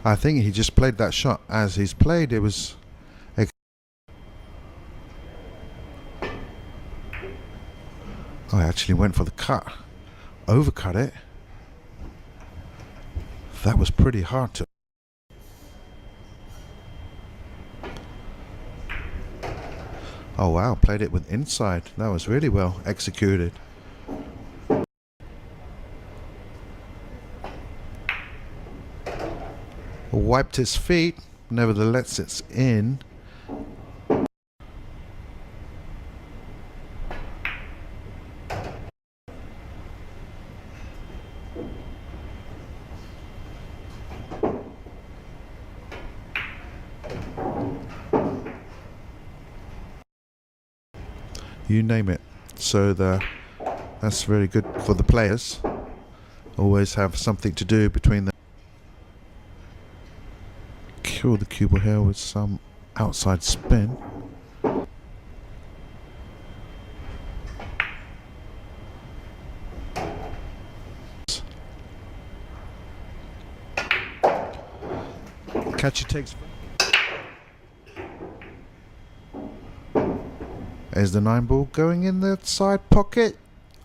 I think he just played that shot as he's played. It was... Oh, I actually went for the cut. Overcut it. That was pretty hard to... Oh wow, played it with inside. That was really well executed. Wiped his feet, nevertheless it's in. You name it. So that's very good for the players. Always have something to do between them. Kill the cue ball here with some outside spin. Kaci takes. There's the 9 ball going in the side pocket.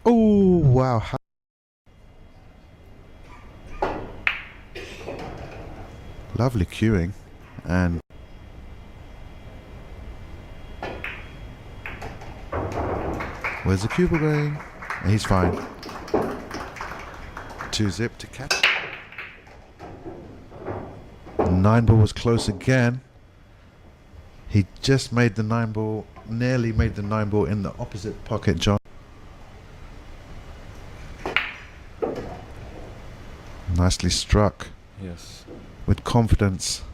Oh wow. Lovely cueing. And where's the cue ball going? And he's fine. 2-zip to catch. 9 ball was close again. He just made the 9 ball, nearly made the 9 ball in the opposite pocket, John. Nicely struck. Yes. With confidence.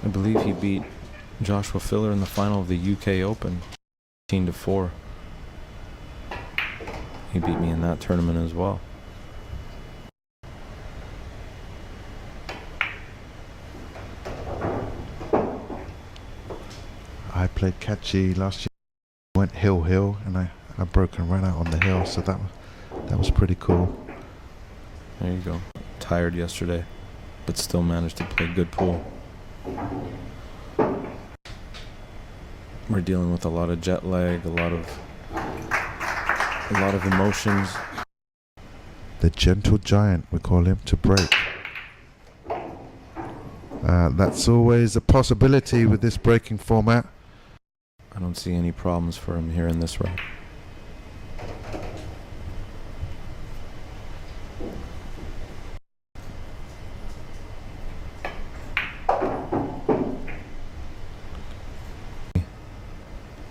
I believe he beat Joshua Filler in the final of the UK Open, 18-4. He beat me in that tournament as well. I played Kaci last year. Went hill, and I broke and ran out on the hill, so that was pretty cool. There you go. Tired yesterday, but still managed to play good pool. We're dealing with a lot of jet lag, a lot of emotions. The gentle giant, we call him, to break. That's always a possibility with this breaking format. I don't see any problems for him here in this round.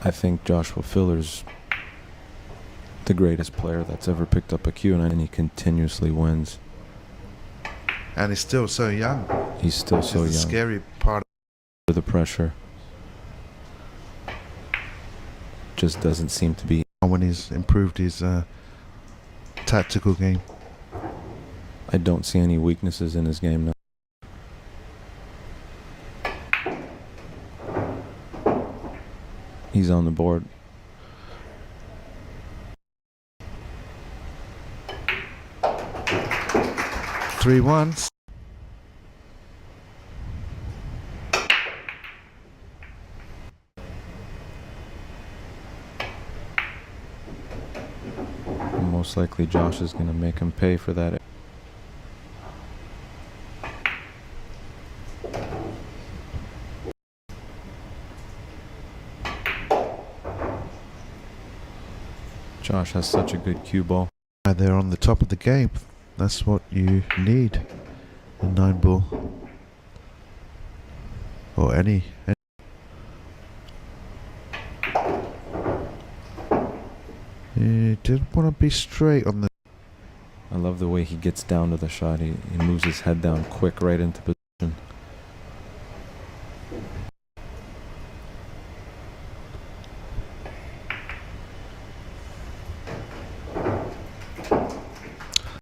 I think Joshua Filler's the greatest player that's ever picked up a cue, and he continuously wins. And he's still so young. He's still so young. The scary part of the pressure just doesn't seem to be. When he's improved his tactical game. I don't see any weaknesses in his game now. He's on the board. Three ones. Most likely Josh is going to make him pay for that. Josh has such a good cue ball. They're on the top of the game. That's what you need in 9 ball. Or any. He didn't want to be straight on the... I love the way he gets down to the shot. He moves his head down quick right into position.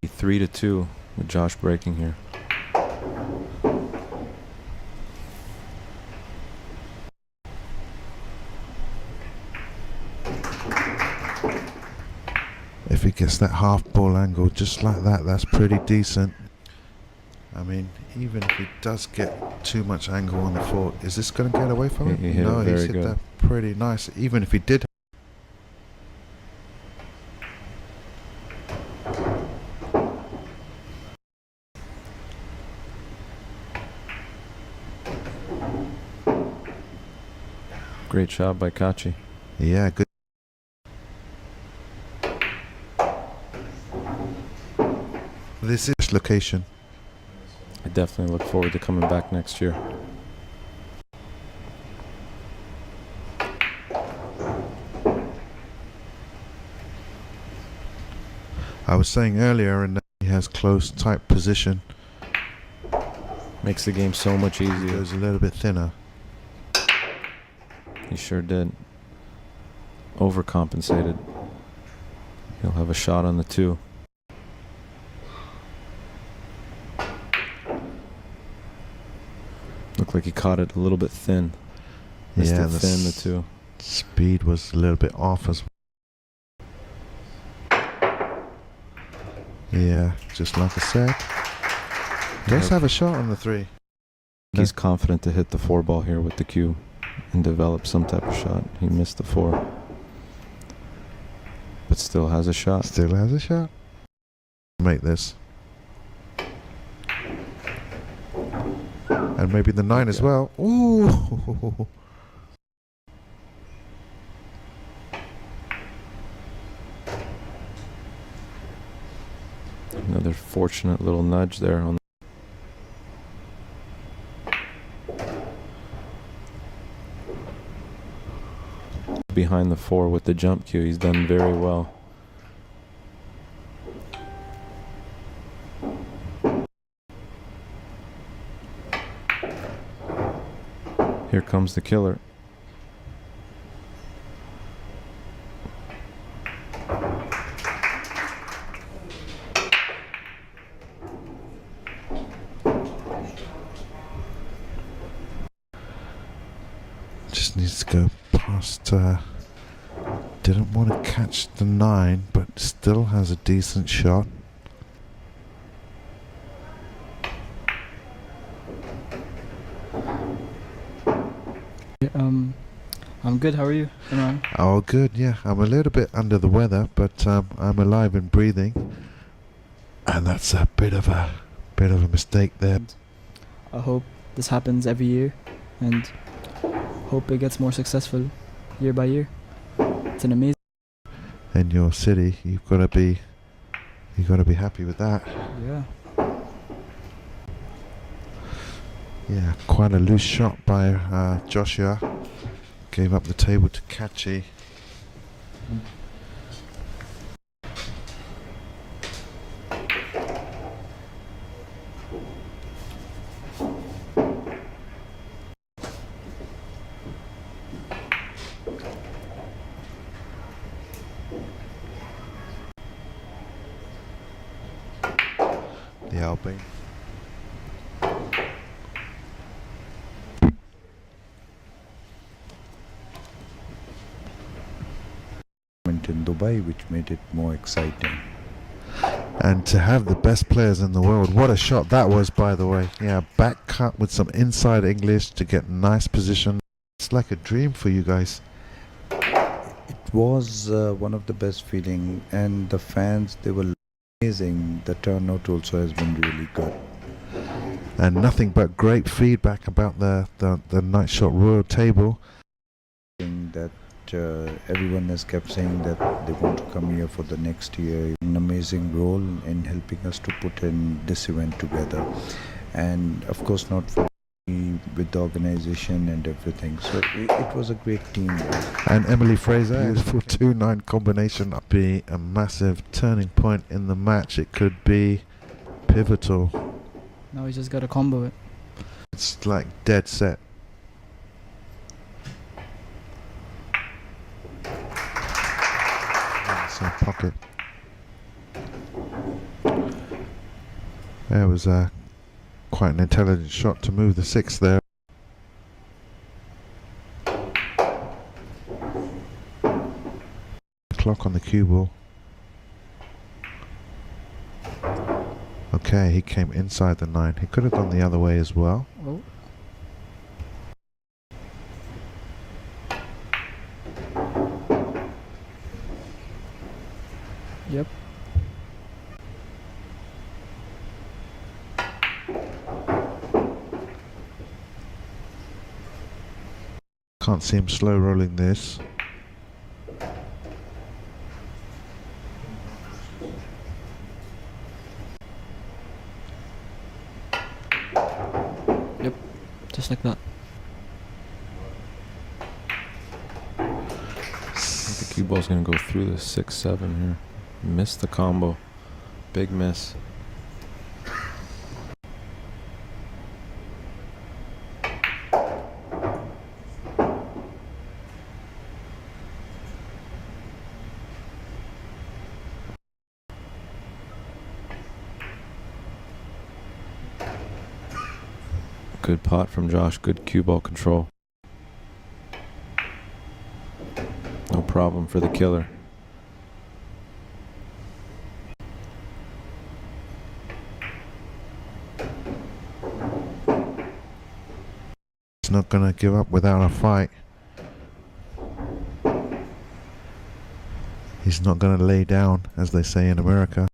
Three to 2 with Josh breaking here. if he gets that half ball angle just like that, that's pretty decent. I mean, even if he does get too much angle on the 4, is this going to get away from him? He hit No, it he's very hit good. that pretty nice. Even if he did. Great shot by Kaci. Yeah, good. This is location. I definitely look forward to coming back next year. I was saying earlier, and he has close, tight position. Makes the game so much He easier. goes a little bit thinner. He sure did. Overcompensated. He'll have a shot on the 2. Looked like he caught it a little bit thin. Missed Yeah, it thin, the 2. speed was a little bit off as well. Yeah, just like I said. Does have a shot on the 3. He's confident to hit the 4 ball here with the cue and develop some type of shot. He missed the 4. But still has a shot. Still has a shot. Make this. And maybe the 9 as well. Ooh. Another fortunate little nudge there on behind the 4 with the jump cue. He's done very well. Here comes the killer. Just needs to go past. Didn't want to catch the 9, but still has a decent shot. I'm good. How are you, Imran? Oh, good. Yeah, I'm a little bit under the weather, but I'm alive and breathing, and that's a bit of a mistake there. I hope this happens every year, and hope it gets more successful year by year. It's an amazing. In your city, you've got to be happy with that. Yeah. Yeah, quite a loose shot by Joshua. Gave up the table to Kaci. The Albanian. In Dubai, which made it more exciting. And to have the best players in the world, what a shot that was, by the way. Yeah, back cut with some inside English to get nice position. It's like a dream for you guys. It was one of the best feeling, and the fans, they were amazing. The turnout also has been really good. And nothing but great feedback about the Night Shot Royal table. That everyone has kept saying that they want to come here for the next year. An amazing role in helping us to put in this event together, and of course not for me, with the organization and everything. So it was a great team. And Emily Fraser, beautiful 2-9 combination. Be a massive turning point in the match. It could be pivotal. Now we just gotta combo it. It's like dead set. Inside pocket. There was quite an intelligent shot to move the 6 there. Clock on the cue ball. Okay, he came inside the 9. He could have gone the other way as well. Oh. Yep. Can't see him slow rolling this. Yep. Just like that. I think the cue ball's going to go through the 6-7 here. Missed the combo. Big miss. Good pot from Josh. Good cue ball control. No problem for the killer. He's not going to give up without a fight. He's not going to lay down, as they say in America.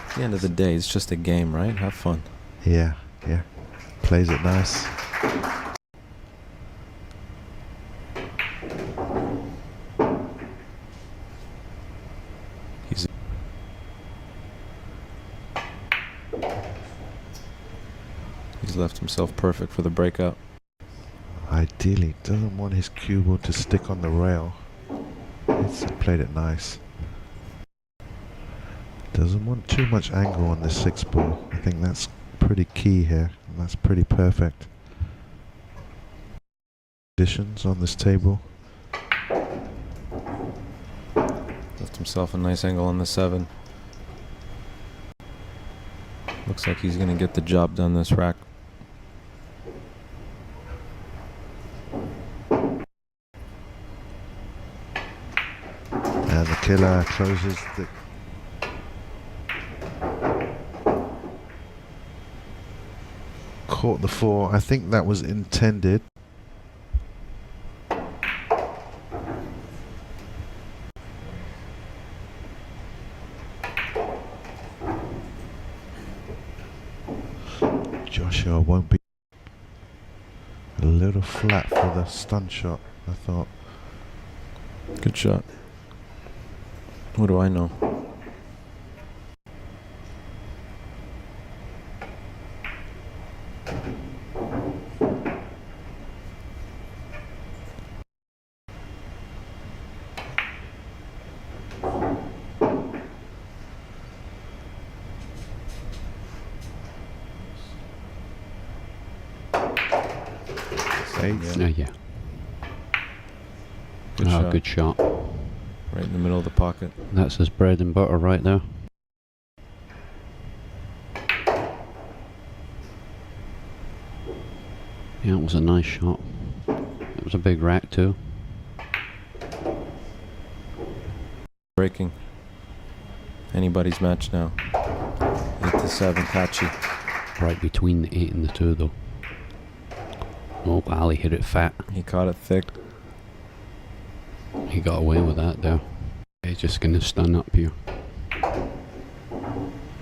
At the end of the day, it's just a game, right? Have fun. Yeah, yeah. Plays it nice. He's left himself perfect for the breakout. Ideally, doesn't want his cue ball to stick on the rail. He's played it nice. Doesn't want too much angle on the 6 ball. I think that's pretty key here. And that's pretty perfect. Conditions on this table. Left himself a nice angle on the 7. Looks like he's going to get the job done this rack. And the killer closes the... Caught the 4. I think that was intended. Joshua won't be a little flat for the stun shot, I thought. Good shot. What do I know? Yeah. Good shot. Good shot. Right in the middle of the pocket. That's his bread and butter right there. Yeah, it was a nice shot. It was a big rack too. Breaking. Anybody's match now. 8-7 Kaci. Right between the 8 and the 2 though. Oh, Ali hit it fat. He caught it thick. He got away with that there. He's just gonna stun up here.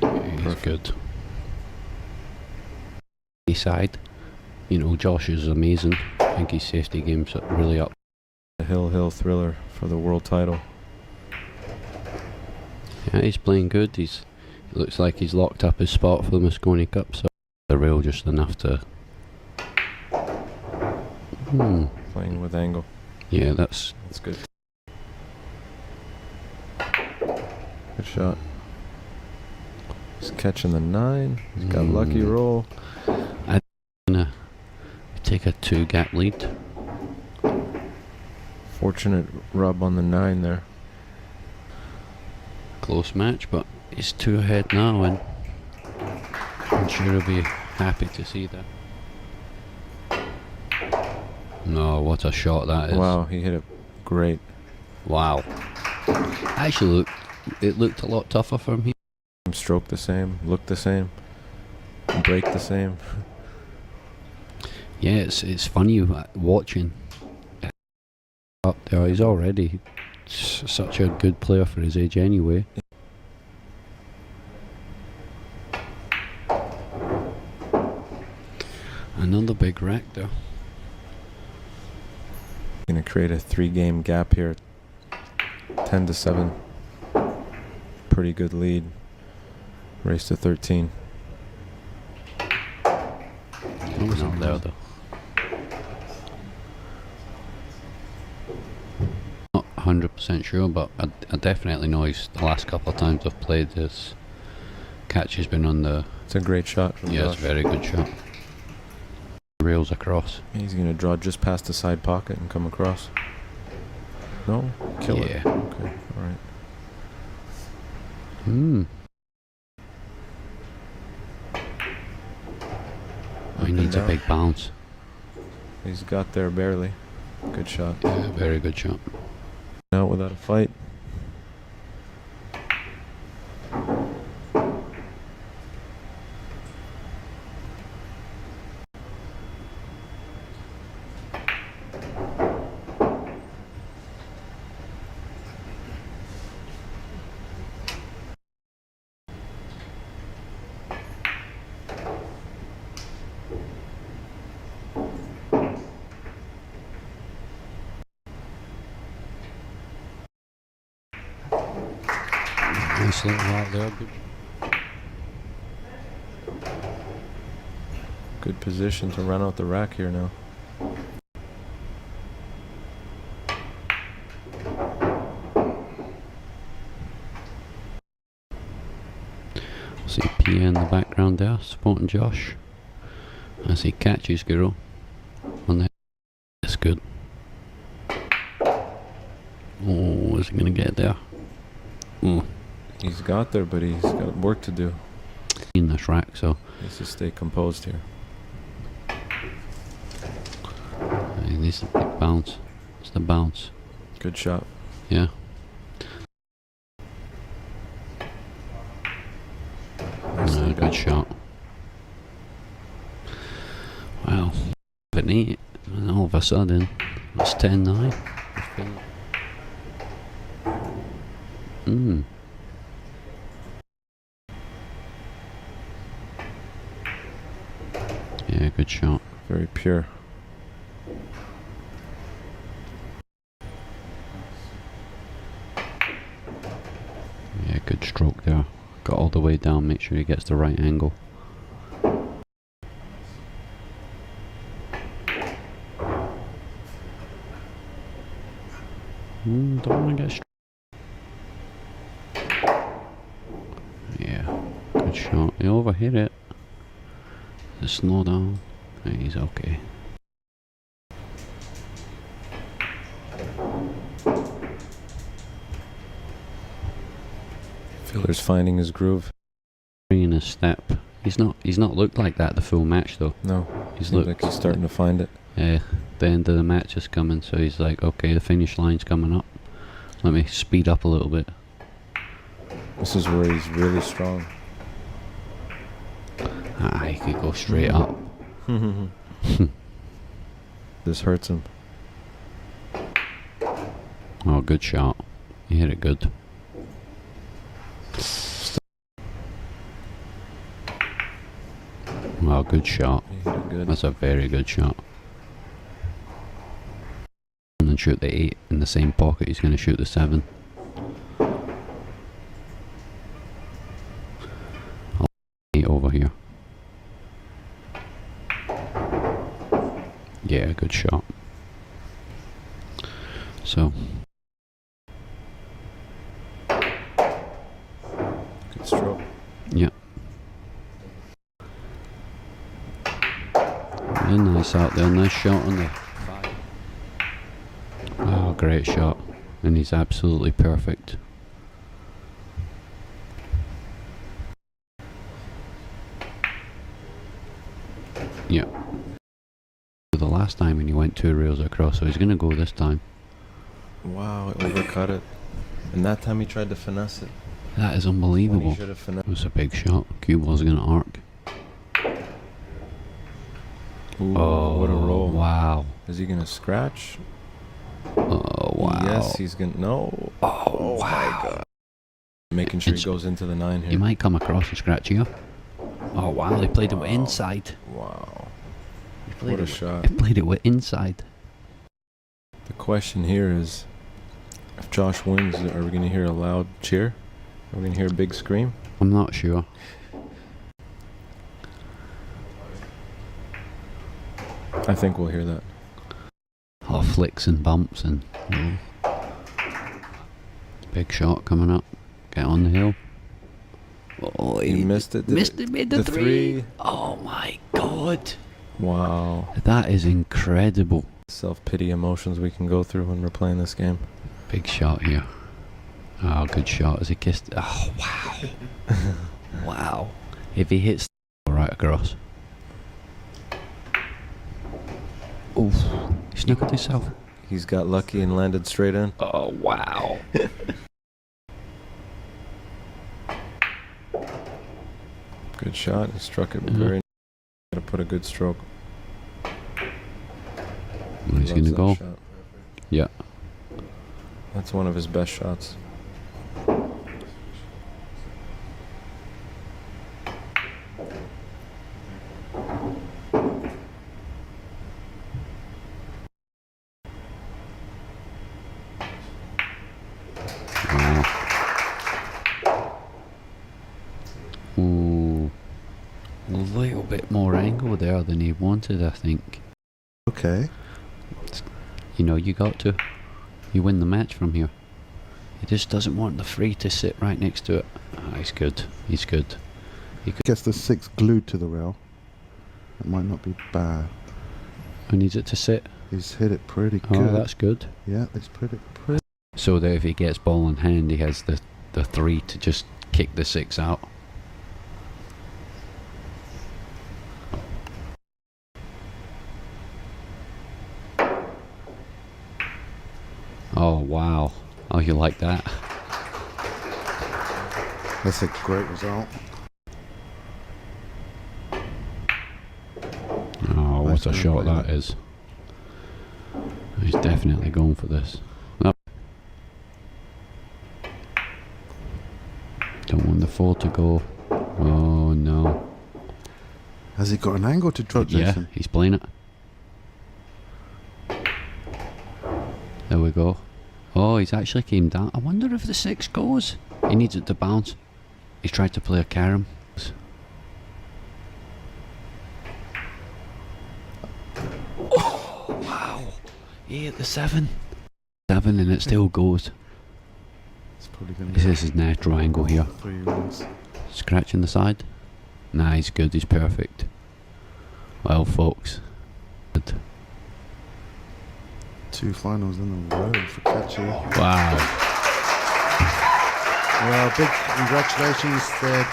He's Perfect. good. Side, you know, Josh is amazing. I think his safety game's really up. The Hill thriller for the world title. Yeah, he's playing good. It looks like he's locked up his spot for the Mosconi Cup, so the rail just enough to... Playing with angle. Yeah, that's good. Good shot. He's catching the 9. He's got lucky roll. I'm gonna take a 2-gap lead. Fortunate rub on the 9 there. Close match, but he's 2 ahead now, and I'm sure he'll be happy to see that. No, what a shot that is. Wow, he hit it great. Wow. Actually, it looked a lot tougher from here. Stroke the same, look the same, break the same. Yeah, it's funny watching up there. He's already such a good player for his age anyway. Another big rack there. Gonna create a 3-game gap here. 10-7. Pretty good lead. Race to 13. It was up there though. Not 100% sure, but I definitely know he's the last couple of times I've played this. Kaci's been on the. It's a great shot from Yeah, Josh. it's a very good shot. Rails across. He's gonna draw just past the side pocket and come across. No? Kill it. Yeah. Okay, alright. He needs a big bounce. He's got there barely. Good shot. Yeah, very good shot. Out without a fight. Nice little out there. Good position to run out the rack here now. See Pia in the background there, supporting Josh. I see Kaci's girl on the. It's good. Oh, is he gonna get there? Oh, He's got there, but he's got work to do. in this rack, so He needs to stay composed here. he needs a big bounce. It's the bounce. Good shot. Yeah. Nicely done. Good shot. Wow. 7-8, and all of a sudden it's 10-9. Yeah, good shot. Very pure. Yeah, good stroke there. Got all the way down, make sure he gets the right angle. Don't want to get yeah, good shot. He overhit it. Just slow down. Yeah, he's okay. Filler's finding his groove. In his step. He's not looked like that the full match though. No, He's seems looked like he's starting to find it. Yeah, the end of the match is coming, so he's like, okay, the finish line's coming up. Let me speed up a little bit. This is where he's really strong. Ah, he could go straight up. This hurts him. Oh, good shot. He hit it good. Wow, good shot. He hit it good. That's a very good shot. And then shoot the 8 in the same pocket, he's going to shoot the 7. I'll 8 over here. Yeah, good shot. So, Good stroke. yeah. Yeah, nice out there, nice shot on the 5. Oh, great shot. And he's absolutely perfect. Yeah. the last time when he went 2 reels across, so he's going to go this time. Wow, he overcut it. And that time he tried to finesse it. That is When unbelievable. he should have finessed. It was a big shot. Cue ball's going to arc. Ooh, Oh, what a roll. wow. Is he going to scratch? Oh, wow. Yes, he's going to... No. Oh, wow. My God. Making sure he It's- goes into the 9 here. He might come across and scratch here. Oh, wow. He played it with inside. Wow. He played What a it shot. He played it with inside. The question here is, if Josh wins, are we going to hear a loud cheer? Are we going to hear a big scream? I'm not sure. I think we'll hear that. A lot of flicks and bumps and... Big shot coming up. Get on the hill. Oh, He missed it. Missed it, made the the three. three. Oh my God. Wow. That is incredible. Self-pity emotions we can go through when we're playing this game. Big shot here. Oh, good shot as he kissed. Oh, wow. Wow. If he hits right across. Oof. He snookered himself. He's got lucky and landed straight in. Oh, wow. Good shot. He struck it Mhm. very. Got to put a good stroke. He's Loves going to that go. shot. Yeah. That's one of his best shots. Wow. Ooh. A little bit more angle there than he wanted, I think. Okay. You know, you got to. You win the match from here. He just doesn't want the free to sit right next to it. Ah, he's good. He's good. Gets the 6 glued to the rail. It might not be bad. Who needs it to sit? He's hit it pretty Oh, good. that's good. Yeah, it's pretty. So that if he gets ball in hand, he has the 3 to just kick the 6 out. Oh, wow. Oh, you like that? That's a great result. Oh, Nice what a move, shot isn't that it? is. He's definitely going for this. No. Don't want the 4 to go. Oh, no. Has he got an angle to drop, Yeah, Jason? he's playing it. There we go. Oh, he's actually came down. I wonder if the 6 goes. He needs it to bounce. He's tried to play a carom. Oh, wow. He hit the 7. 7 and it still goes. It's probably going to This be is his natural angle here. 3 runs. Scratching the side. Nah, he's good. He's perfect. Well, folks. Good. 2 finals in a row for Kaci. Wow. Well, big congratulations there